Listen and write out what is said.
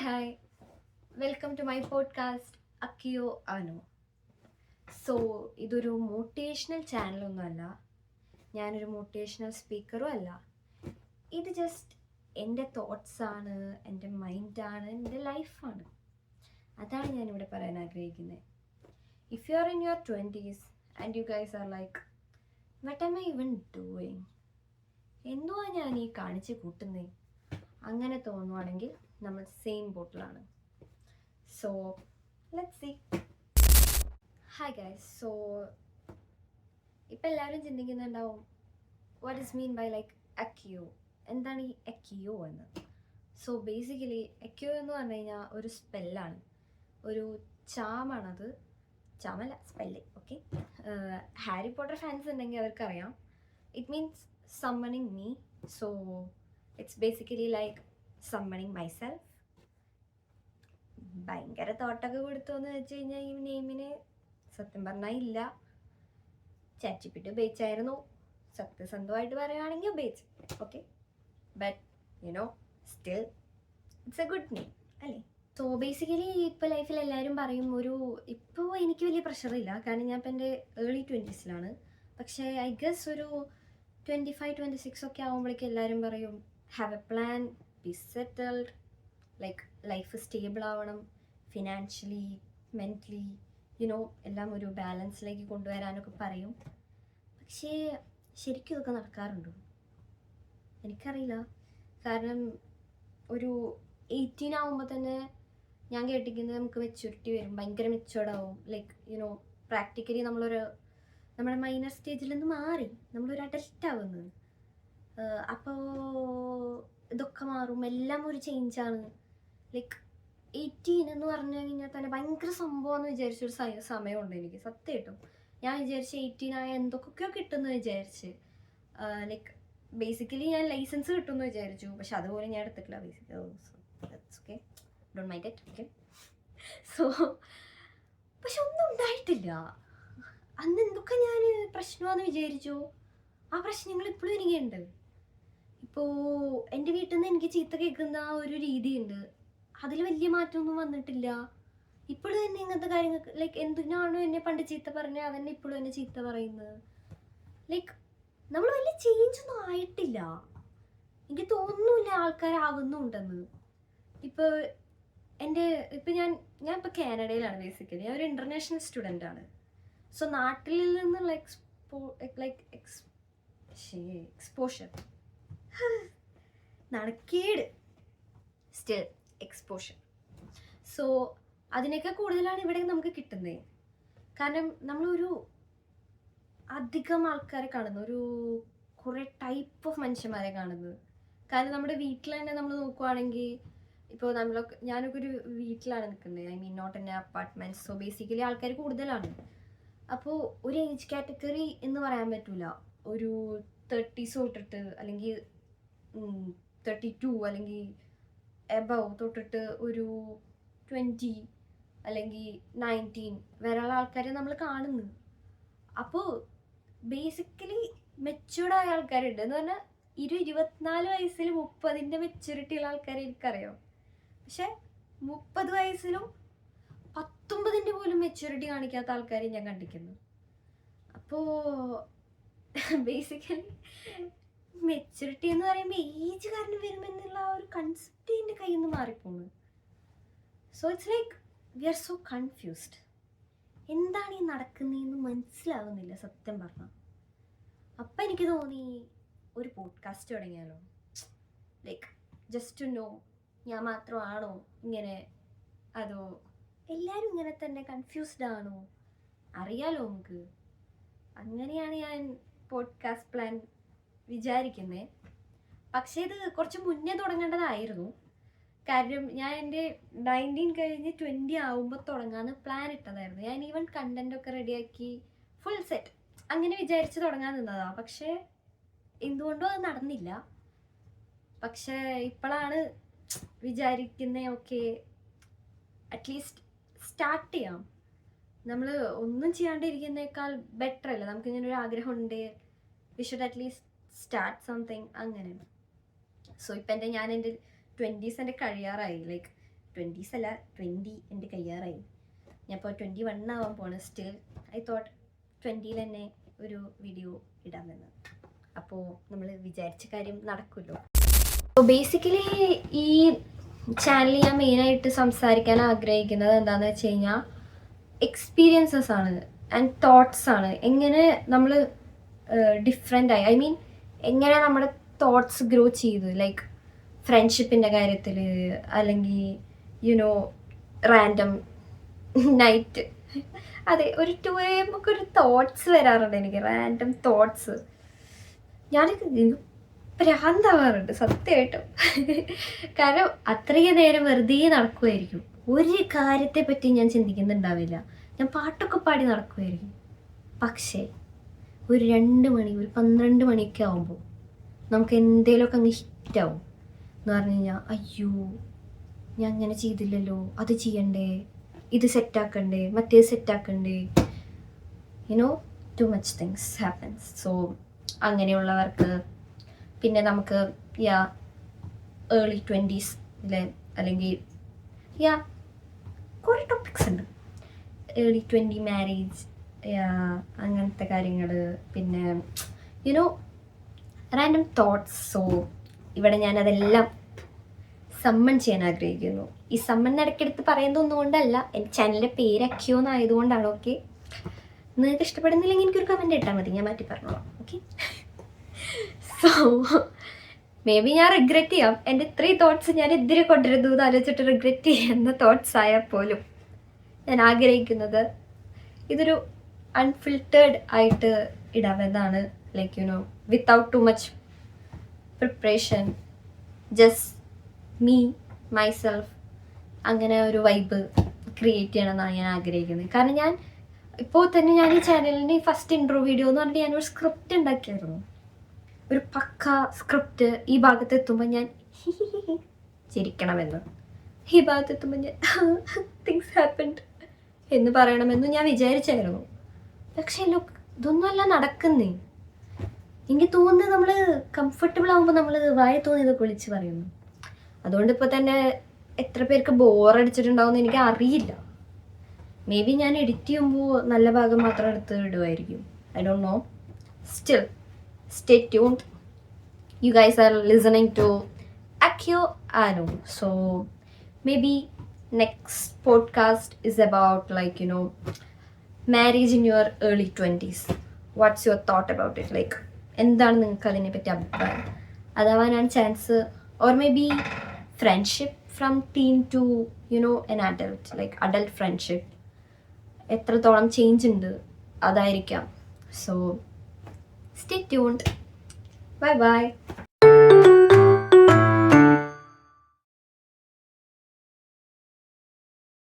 Hi, welcome to my podcast Accio ആനോ. So ഇതൊരു motivational ചാനലൊന്നുമല്ല, ഞാനൊരു മോട്ടിവേഷണൽ സ്പീക്കറും അല്ല. ഇത് ജസ്റ്റ് എൻ്റെ തോട്ട്സാണ്, എൻ്റെ മൈൻഡാണ്, എൻ്റെ ലൈഫാണ്. അതാണ് ഞാനിവിടെ പറയാൻ ആഗ്രഹിക്കുന്നത്. If you are in your 20s and you guys are like what am I even doing, എന്തുവാ ഞാൻ ഈ കാണിച്ച് കൂട്ടുന്നത്, അങ്ങനെ തോന്നുവാണെങ്കിൽ നമ്മൾ സെയിം ബോട്ടിലാണ്. So let's see. Hi guys. So ഇപ്പം എല്ലാവരും ചിന്തിക്കുന്നുണ്ടാവും what is mean by like Accio, എന്താണ് ഈ അക്യോ എന്ന്. സോ ബേസിക്കലി അക്യോ എന്ന് പറഞ്ഞു കഴിഞ്ഞാൽ ഒരു സ്പെല്ലാണ്, ഒരു ചാമാണത്. ചാമല്ല, spell. Okay, Harry Potter fans ഉണ്ടെങ്കിൽ അവർക്കറിയാം. It means summoning me. So it's basically like summoning myself. ഭയങ്കര തോട്ടൊക്കെ കൊടുത്തോന്ന് വെച്ച് കഴിഞ്ഞാൽ ഈ നെയിമിന് സത്യം പറഞ്ഞാൽ ഇല്ല. ചാറ്റ്ജിപിടി ഉപയോഗിച്ചായിരുന്നു, സത്യസന്ധമായിട്ട് പറയുകയാണെങ്കിൽ ഉപയോഗിച്ചു. Okay, but still it's A good name അല്ലേ. സോ ബേസിക്കലി ഇപ്പോൾ ലൈഫിൽ എല്ലാവരും പറയും ഇപ്പോൾ എനിക്ക് വലിയ പ്രഷറില്ല, കാരണം ഞാൻ ഇപ്പം എൻ്റെ ഏർലി 20s പക്ഷേ ഐ ഗസ് ഒരു 25-26 ഒക്കെ ആകുമ്പോഴേക്കും എല്ലാവരും പറയും have A plan, B settled, like life stable ആവണം, ഫിനാൻഷ്യലി, മെൻ്റലി, എല്ലാം ഒരു ബാലൻസിലേക്ക് കൊണ്ടുവരാനൊക്കെ പറയും. പക്ഷേ ശരിക്കും ഇതൊക്കെ നടക്കാറുണ്ടോ? എനിക്കറിയില്ല. കാരണം ഒരു 18 ആകുമ്പോൾ തന്നെ ഞാൻ കേട്ടിരിക്കുന്നത് നമുക്ക് മെച്യൂരിറ്റി വരും, ഭയങ്കര മെച്യൂർഡാവും. ലൈക്ക് പ്രാക്ടിക്കലി നമ്മുടെ മൈനർ സ്റ്റേജിൽ നിന്ന് മാറി നമ്മളൊരു അഡൽട്ട് ആവുന്നത്. അപ്പോൾ ഇതൊക്കെ മാറും, എല്ലാം ഒരു ചേഞ്ചാണ്. ലൈക്ക് 18 എന്ന് പറഞ്ഞു കഴിഞ്ഞാൽ തന്നെ ഭയങ്കര സംഭവമെന്ന് വിചാരിച്ചൊരു സമയമുണ്ട് എനിക്ക്. സത്യമായിട്ടും ഞാൻ വിചാരിച്ച് 18 ആയ എന്തൊക്കെയോ കിട്ടുമെന്ന് വിചാരിച്ച്. ലൈക്ക് ബേസിക്കലി ഞാൻ ലൈസൻസ് കിട്ടുമെന്ന് വിചാരിച്ചു, പക്ഷെ അതുപോലെ ഞാൻ എടുത്തിട്ടില്ല. Basically okay, don't mind it. Okay, so പക്ഷെ ഒന്നും ഉണ്ടായിട്ടില്ല. അന്ന് എന്തൊക്കെ ഞാൻ പ്രശ്നമാണെന്ന് വിചാരിച്ചു, ആ പ്രശ്നങ്ങൾ ഇപ്പോഴും എനിക്കുണ്ട്. ഇപ്പോൾ എൻ്റെ വീട്ടിൽ നിന്ന് എനിക്ക് ചീത്ത കേൾക്കുന്ന ഒരു രീതിയുണ്ട്, അതിൽ വലിയ മാറ്റമൊന്നും വന്നിട്ടില്ല. ഇപ്പോഴും തന്നെ ഇങ്ങനത്തെ കാര്യങ്ങൾക്ക് ലൈക്ക് എന്തിനാണോ എന്നെ പണ്ട് ചീത്ത പറഞ്ഞത് അതന്നെ ഇപ്പോഴും എന്നെ ചീത്ത പറയുന്നത്. ലൈക്ക് നമ്മൾ വലിയ ചേഞ്ച് ഒന്നും ആയിട്ടില്ല. എനിക്ക് തോന്നുന്നില്ല ആൾക്കാരാവുന്നുണ്ടെന്ന്. ഇപ്പോൾ ഞാനിപ്പോൾ കാനഡയിലാണ്. ബേസിക്കലി ഞാൻ ഒരു ഇൻ്റർനാഷണൽ സ്റ്റുഡൻ്റ് ആണ്. സോ നാട്ടിൽ നിന്നുള്ള എക്സ്പോഷർ നടക്കേട്, സ്റ്റിൽ എക്സ്പോഷർ. സോ അതിനേക്കാൾ കൂടുതലാണ് ഇവിടെ നമുക്ക് കിട്ടുന്നത്. കാരണം നമ്മളൊരു അധികം ആൾക്കാരെ കാണുന്നു, ഒരു കുറേ ടൈപ്പ് ഓഫ് മനുഷ്യന്മാരെ കാണുന്നത്. കാരണം നമ്മുടെ വീട്ടിൽ തന്നെ നമ്മൾ നോക്കുവാണെങ്കിൽ ഇപ്പോൾ ഞാനൊക്കെ ഒരു വീട്ടിലാണ് നിൽക്കുന്നത്, I mean not in a apartment. So basically ആൾക്കാർ കൂടുതലാണ്. അപ്പോൾ ഒരു ഏജ് കാറ്റഗറി എന്ന് പറയാൻ പറ്റില്ല. ഒരു 30s തൊട്ടിട്ട് അല്ലെങ്കിൽ 32 അല്ലെങ്കിൽ എബവ് തൊട്ടിട്ട് ഒരു 20 അല്ലെങ്കിൽ 19 വരെയുള്ള ആൾക്കാരെ നമ്മൾ കാണുന്നു. അപ്പോൾ ബേസിക്കലി മെച്യൂർഡായ ആൾക്കാരുണ്ട് എന്ന് പറഞ്ഞാൽ 24 വയസ്സിൽ 30ൻ്റെ മെച്യൂരിറ്റി ഉള്ള ആൾക്കാരെ എനിക്കറിയാം. പക്ഷെ 30 വയസ്സിലും 19ൻ്റെ പോലും മെച്യൂരിറ്റി കാണിക്കാത്ത ആൾക്കാരെ ഞാൻ കണ്ടിരിക്കുന്നു. അപ്പോൾ ബേസിക്കലി മെച്യൂരിറ്റി എന്ന് പറയുമ്പോൾ ഏജ് കാരണം വരുമെന്നുള്ള ഒരു കൺസെപ്റ്റ് എൻ്റെ കയ്യിൽ നിന്ന് മാറിപ്പോണ്. So it's like we are so confused. എന്താണ് ഈ നടക്കുന്നതെന്ന് മനസ്സിലാവുന്നില്ല സത്യം പറഞ്ഞാൽ. അപ്പം എനിക്ക് തോന്നി ഒരു പോഡ്കാസ്റ്റ് തുടങ്ങിയാലോ, ലൈക്ക് ജസ്റ്റ് ടു നോ ഞാൻ മാത്രമാണോ ഇങ്ങനെ, അതോ എല്ലാവരും ഇങ്ങനെ തന്നെ കൺഫ്യൂസ്ഡ് ആണോ, അറിയാലോ നമുക്ക്. അങ്ങനെയാണ് ഞാൻ പോഡ്കാസ്റ്റ് പ്ലാൻ വിചാരിക്കുന്നത്. പക്ഷേ ഇത് കുറച്ച് മുന്നേ തുടങ്ങേണ്ടതായിരുന്നു. കാര്യം ഞാൻ എൻ്റെ 19 കഴിഞ്ഞ് 20 ആവുമ്പോൾ തുടങ്ങാമെന്ന് പ്ലാൻ ഇട്ടതായിരുന്നു. ഞാൻ ഈവൻ കണ്ടൻറ്റൊക്കെ റെഡിയാക്കി ഫുൾ സെറ്റ് അങ്ങനെ വിചാരിച്ച് തുടങ്ങാൻ നിന്നതാണ്. പക്ഷേ എന്തുകൊണ്ടോ അത് നടന്നില്ല. പക്ഷേ ഇപ്പോഴാണ് വിചാരിക്കുന്നത് ഓക്കെ അറ്റ്ലീസ്റ്റ് സ്റ്റാർട്ട് ചെയ്യാം. നമ്മൾ ഒന്നും ചെയ്യാണ്ടിരിക്കുന്നേക്കാൾ ബെറ്റർ അല്ലേ. നമുക്കിങ്ങനെ ഒരു ആഗ്രഹമുണ്ട്, we should at least start something അങ്ങനെ. സോ ഇപ്പം ഞാൻ എൻ്റെ 20s എൻ്റെ കഴിയാറായി. ലൈക്ക് 20s അല്ല 20 എൻ്റെ കയ്യാറായി. ഞാൻ ഇപ്പോൾ 21 ആവാൻ പോണ്. സ്റ്റിൽ ഐ തോട്ട് 20ൽ തന്നെ ഒരു വീഡിയോ ഇടാമെന്ന്. അപ്പോൾ നമ്മൾ വിചാരിച്ച കാര്യം നടക്കുമല്ലോ. അപ്പോൾ ബേസിക്കലി ഈ ചാനലിൽ ഞാൻ മെയിനായിട്ട് സംസാരിക്കാൻ ആഗ്രഹിക്കുന്നത് എന്താണെന്ന് വെച്ച് കഴിഞ്ഞാൽ എക്സ്പീരിയൻസസ് ആണ് ആൻഡ് തോട്ട്സ് ആണ്. എങ്ങനെ നമ്മൾ ഡിഫറെൻ്റായി, ഐ മീൻ എങ്ങനെ നമ്മുടെ തോട്ട്സ് ഗ്രോ ചെയ്തു, ലൈക്ക് ഫ്രണ്ട്ഷിപ്പിൻ്റെ കാര്യത്തിൽ, അല്ലെങ്കിൽ യുനോ റാൻഡം നൈറ്റ്. അതെ, ഒരു 2 AM ഒക്കെ ഒരു തോട്ട്സ് വരാറുണ്ട് എനിക്ക്, റാൻഡം തോട്ട്സ്. ഞാനൊക്കെ ഭ്രാന്താവാറുണ്ട് സത്യമായിട്ടും. കാരണം അത്രയും നേരം വെറുതെ നടക്കുമായിരിക്കും, ഒരു കാര്യത്തെ പറ്റി ഞാൻ ചിന്തിക്കുന്നുണ്ടാവില്ല. ഞാൻ പാട്ടൊക്കെ പാടി നടക്കുമായിരിക്കും. പക്ഷേ ഒരു 2 മണി, ഒരു 12 മണിയൊക്കെ ആകുമ്പോൾ നമുക്ക് എന്തേലുമൊക്കെ അങ്ങ് ഹിറ്റാവും എന്ന് പറഞ്ഞു കഴിഞ്ഞാൽ, അയ്യോ ഞാൻ അങ്ങനെ ചെയ്തില്ലല്ലോ, അത് ചെയ്യണ്ടേ, ഇത് സെറ്റാക്കണ്ടേ, മറ്റേ സെറ്റാക്കണ്ടേ, you know too much things happens. So അങ്ങനെയുള്ളവർക്ക് പിന്നെ നമുക്ക് ഏർലി 20s അല്ലെങ്കിൽ കുറേ ടോപ്പിക്സ് ഉണ്ട്. ഏർലി 20 മാരേജ്, അങ്ങനത്തെ കാര്യങ്ങൾ, പിന്നെ യുനോ റാൻഡം തോട്ട്സ്. സോ ഇവിടെ ഞാനതെല്ലാം സമ്മൺ ചെയ്യാൻ ആഗ്രഹിക്കുന്നു. ഈ സമ്മൺ ഇടയ്ക്കെടുത്ത് പറയുന്നതൊന്നും കൊണ്ടല്ല, എൻ്റെ ചാനലിൻ്റെ പേര് അക്കിയോ എന്നായതുകൊണ്ടാണ്. ഓക്കെ, നിങ്ങൾക്ക് ഇഷ്ടപ്പെടുന്നില്ലെങ്കിൽ എനിക്കൊരു കമൻറ്റ് ഇട്ടാൽ മതി, ഞാൻ മാറ്റി പറഞ്ഞോളാം. ഓക്കെ, സോ മേ ബി ഞാൻ റിഗ്രറ്റ് ചെയ്യാം. എൻ്റെ 3 തോട്ട്സ് ഞാൻ എതിരെ കൊണ്ടിരുന്നു എന്ന് ആലോചിച്ചിട്ട് റിഗ്രറ്റ് ചെയ്യുന്ന തോട്ട്സ് ആയാൽ പോലും ഞാൻ ആഗ്രഹിക്കുന്നത് ഇതൊരു അൺഫിൽറ്റേർഡ് ആയിട്ട് ഇടാമെന്നാണ്. Like you know without too much preparation, just me myself, അങ്ങനെ ഒരു വൈബ് ക്രിയേറ്റ് ചെയ്യണമെന്നാണ് ഞാൻ ആഗ്രഹിക്കുന്നത്. കാരണം ഞാൻ ഇപ്പോൾ തന്നെ ഞാൻ ഈ ചാനലിൻ്റെ ഫസ്റ്റ് ഇൻട്രോ വീഡിയോ എന്ന് പറഞ്ഞിട്ട് ഞാനൊരു സ്ക്രിപ്റ്റ് ഉണ്ടാക്കിയായിരുന്നു, ഒരു പക്ക സ്ക്രിപ്റ്റ്. ഈ ഭാഗത്തെത്തുമ്പോൾ ഞാൻ ചിരിക്കണമെന്ന്, ഈ ഭാഗത്തെത്തുമ്പോൾ ഞാൻ തിങ്സ് ഹാപ്പൻഡ് എന്ന് പറയണമെന്ന് ഞാൻ വിചാരിച്ചായിരുന്നു. പക്ഷേ ഇതൊന്നുമല്ല നടക്കുന്നേ. എനിക്ക് തോന്നുന്നത് നമ്മൾ കംഫർട്ടബിൾ ആകുമ്പോൾ നമ്മൾ വായ തോന്നിയതൊക്കെ വിളിച്ച് പറയുന്നു. അതുകൊണ്ട് ഇപ്പോൾ തന്നെ എത്ര പേർക്ക് ബോറടിച്ചിട്ടുണ്ടാവുമെന്ന് എനിക്ക് അറിയില്ല. മേ ബി ഞാൻ എഡിറ്റ് ചെയ്യുമ്പോൾ നല്ല ഭാഗം മാത്രം എടുത്ത് ഇടുമായിരിക്കും, I don't know. Still stay tuned. You guys are listening to Akio Anu. So maybe next podcast is about, like, you know, marriage in your early 20s. What's your thought about it? Like, എന്താണ് നിങ്ങൾക്ക് അതിനെപ്പറ്റി അഭിപ്രായം? അതാവാനാണ് chance. Or maybe friendship from teen to you know an adult, like adult friendship എത്രത്തോളം change ഉണ്ട് അതായിരിക്കാം. So stay tuned. Bye bye.